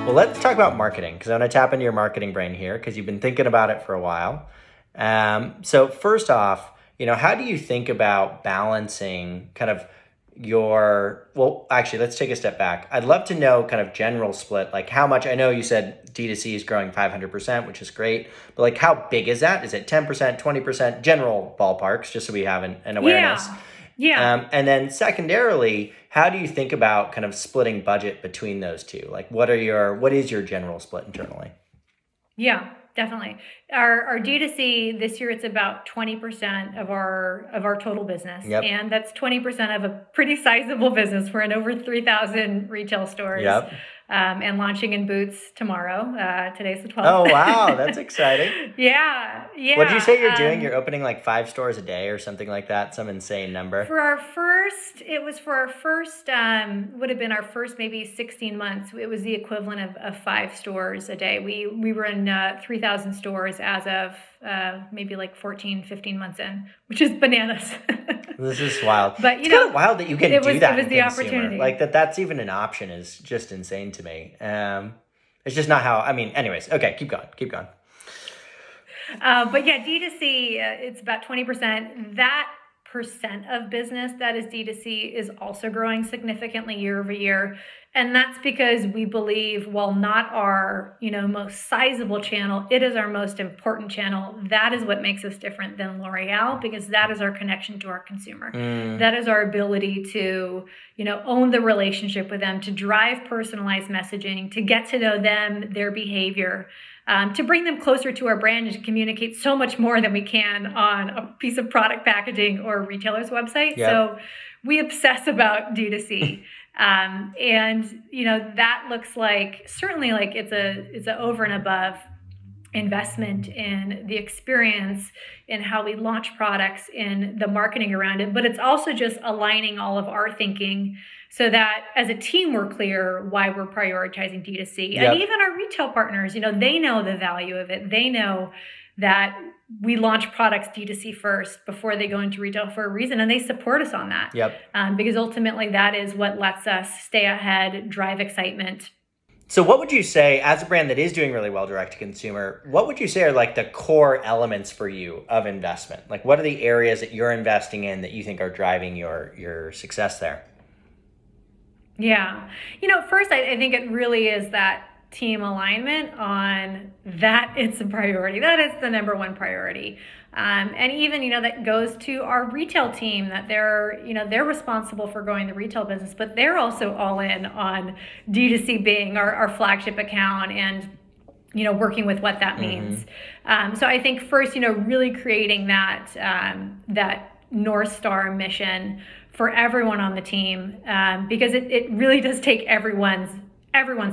Well, let's talk about marketing because I want to tap into your marketing brain here because you've been thinking about it for a while. So first off, how do you think about balancing kind of well, actually, let's take a step back. I'd love to know kind of general split, like how much, I know you said D2C is growing 500%, which is great, but like how big is that? Is it 10%, 20%, general ballparks, just so we have an awareness? Yeah. Yeah. And then secondarily, how do you think about kind of splitting budget between those two? Like what is your general split internally? Yeah, definitely. Our D2C this year, it's about 20% of our total business, Yep. and that's 20% of a pretty sizable business. We're in over 3,000 retail stores, Yep. and launching in Boots tomorrow. Today's the 12th. Oh, wow. That's exciting. Yeah, What did you say you're doing? yeah. You're opening like 5 stores a day or something like that? Some insane number. For our first, would have been our first maybe 16 months. It was the equivalent of 5 stores a day. We were in 3,000 stores as of maybe like 14, 15 months in, which is bananas. This is wild. But It's kind of wild that you can do that it was in the consumer. opportunity. Like that's even an option is just insane to me. It's just not how, anyways, okay, keep going. But yeah, D2C, it's about 20%. That percent of business that is D2C is also growing significantly year over year. And that's because we believe, while not our, most sizable channel, it is our most important channel. That is what makes us different than L'Oreal, because that is our connection to our consumer. That is our ability to, own the relationship with them, to drive personalized messaging, to get to know them, their behavior, to bring them closer to our brand, and to communicate so much more than we can on a piece of product packaging or a retailer's website. Yep. So we obsess about D2C. That looks like, certainly, like it's a over and above investment in the experience, in how we launch products, in the marketing around it, but it's also just aligning all of our thinking so that as a team we're clear why we're prioritizing D2C. Yep. And even our retail partners, they know the value of it. They know that we launch products D2C first before they go into retail for a reason, and they support us on that. Yep. Because ultimately that is what lets us stay ahead, drive excitement. So what would you say, as a brand that is doing really well direct to consumer, what would you say are like the core elements for you of investment? Like what are the areas that you're investing in that you think are driving your success there? Yeah. First, I think it really is that team alignment on that it's a priority. That is the number one priority. And even, that goes to our retail team, that they're responsible for growing the retail business, but they're also all in on D2C being our flagship account, and, working with what that means. So I think first, really creating that North Star mission for everyone on the team, because it really does take everyone's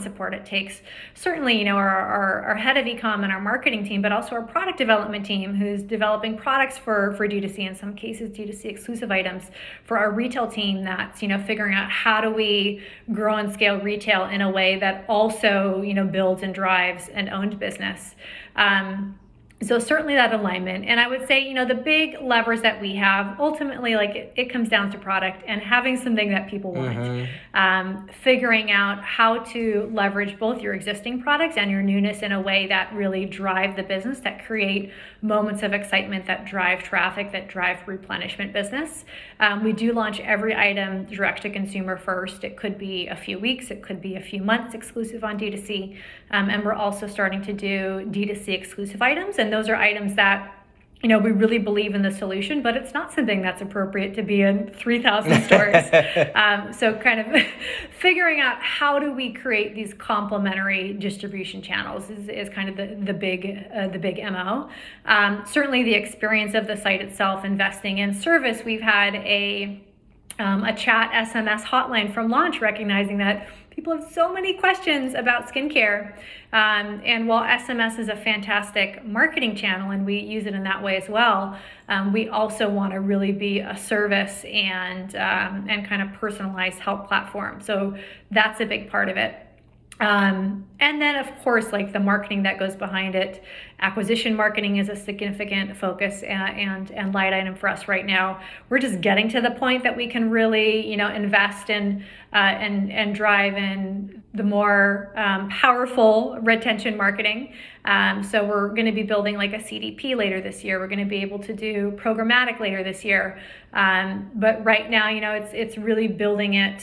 support. It takes certainly, our head of e-com and our marketing team, but also our product development team, who's developing products for D2C, in some cases D2C exclusive items, for our retail team that's, figuring out how do we grow and scale retail in a way that also, builds and drives an owned business. So certainly that alignment. And I would say, the big levers that we have, ultimately, like it comes down to product and having something that people want. Figuring out how to leverage both your existing products and your newness in a way that really drive the business, that create moments of excitement, that drive traffic, that drive replenishment business. We do launch every item direct to consumer first. It could be a few weeks, it could be a few months exclusive on D2C. And we're also starting to do D2C exclusive items. And those are items that, we really believe in the solution, but it's not something that's appropriate to be in 3,000 stores. So kind of figuring out how do we create these complementary distribution channels is kind of the big MO. Certainly the experience of the site itself, investing in service. We've had a chat SMS hotline from launch, recognizing that people have so many questions about skincare. And while SMS is a fantastic marketing channel, and we use it in that way as well, we also want to really be a service and kind of personalized help platform. So that's a big part of it. And then, of course, like the marketing that goes behind it. Acquisition marketing is a significant focus and light item for us right now. We're just getting to the point that we can really, invest in and drive in the more powerful retention marketing. So we're going to be building like a CDP later this year. We're going to be able to do programmatic later this year. But right now, it's really building it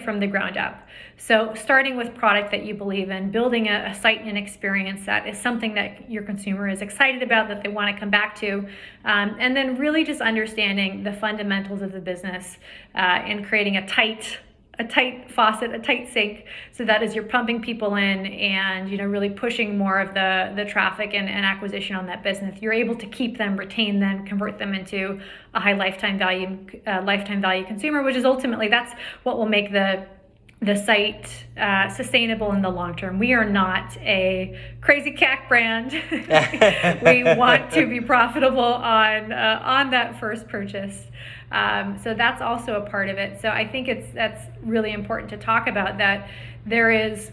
from the ground up. So starting with product that you believe in, building a site and experience that is something that your consumer is excited about, that they want to come back to, and then really just understanding the fundamentals of the business and creating a tight faucet, a tight sink, so that as you're pumping people in and really pushing more of the traffic and acquisition on that business, you're able to keep them, retain them, convert them into a high lifetime value consumer, which is ultimately that's what will make the site sustainable in the long term. We are not a crazy CAC brand. We want to be profitable on that first purchase. So that's also a part of it. So I think that's really important to talk about, that there is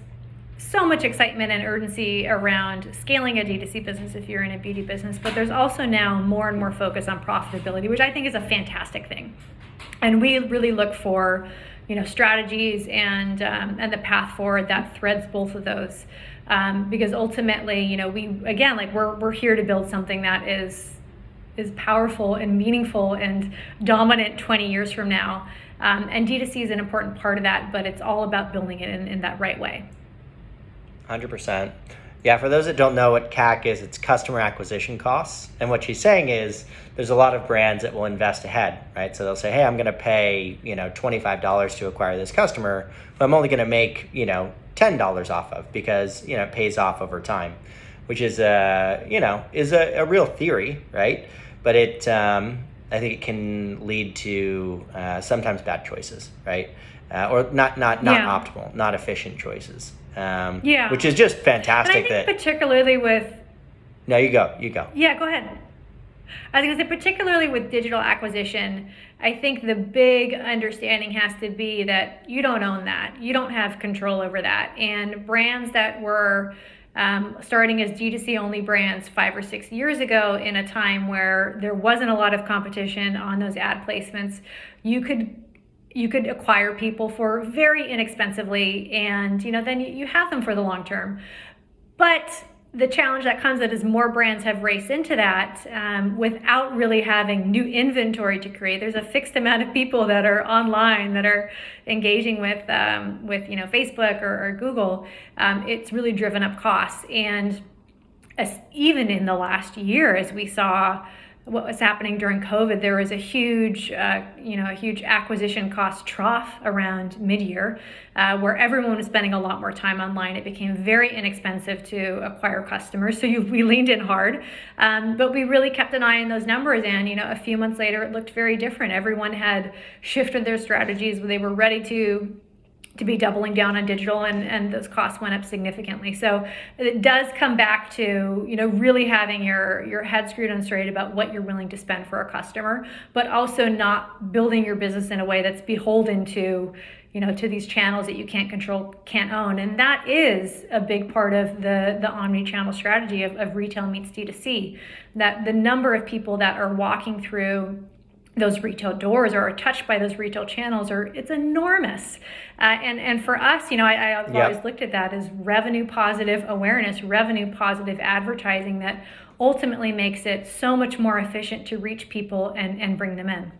so much excitement and urgency around scaling a DTC business if you're in a beauty business, but there's also now more and more focus on profitability, which I think is a fantastic thing. And we really look for strategies and the path forward that threads both of those, because ultimately, we're here to build something that is powerful and meaningful and dominant 20 years from now. And D2C is an important part of that, but it's all about building it in that right way. 100%. Yeah, for those that don't know what CAC is, it's customer acquisition costs. And what she's saying is there's a lot of brands that will invest ahead, right? So they'll say, hey, I'm going to pay, $25 to acquire this customer, but I'm only going to make, $10 off of, because, it pays off over time, which is a real theory, right? But I think it can lead to sometimes bad choices, right? Or not optimal, not efficient choices. Which is just fantastic. And I think particularly with... No, you go. Yeah, go ahead. I think that particularly with digital acquisition, I think the big understanding has to be that you don't own that. You don't have control over that. And brands that were starting as D2C only brands 5 or 6 years ago, in a time where there wasn't a lot of competition on those ad placements, you could acquire people for very inexpensively, and then you have them for the long term. But the challenge that comes is more brands have raced into that without really having new inventory to create. There's a fixed amount of people that are online that are engaging with Facebook or Google. It's really driven up costs, and even in the last year, as we saw what was happening during COVID, there was a huge acquisition cost trough around mid-year, where everyone was spending a lot more time online. It became very inexpensive to acquire customers, so we leaned in hard, but we really kept an eye on those numbers. And a few months later, it looked very different. Everyone had shifted their strategies. They were ready to be doubling down on digital, and those costs went up significantly. So it does come back to, really having your head screwed on straight about what you're willing to spend for a customer, but also not building your business in a way that's beholden to, to these channels that you can't control, can't own. And that is a big part of the omni-channel strategy of retail meets D2C, that the number of people that are walking through those retail doors or are touched by those retail channels, it's enormous. And for us, I've always looked at that as revenue positive awareness, revenue positive advertising that ultimately makes it so much more efficient to reach people and bring them in.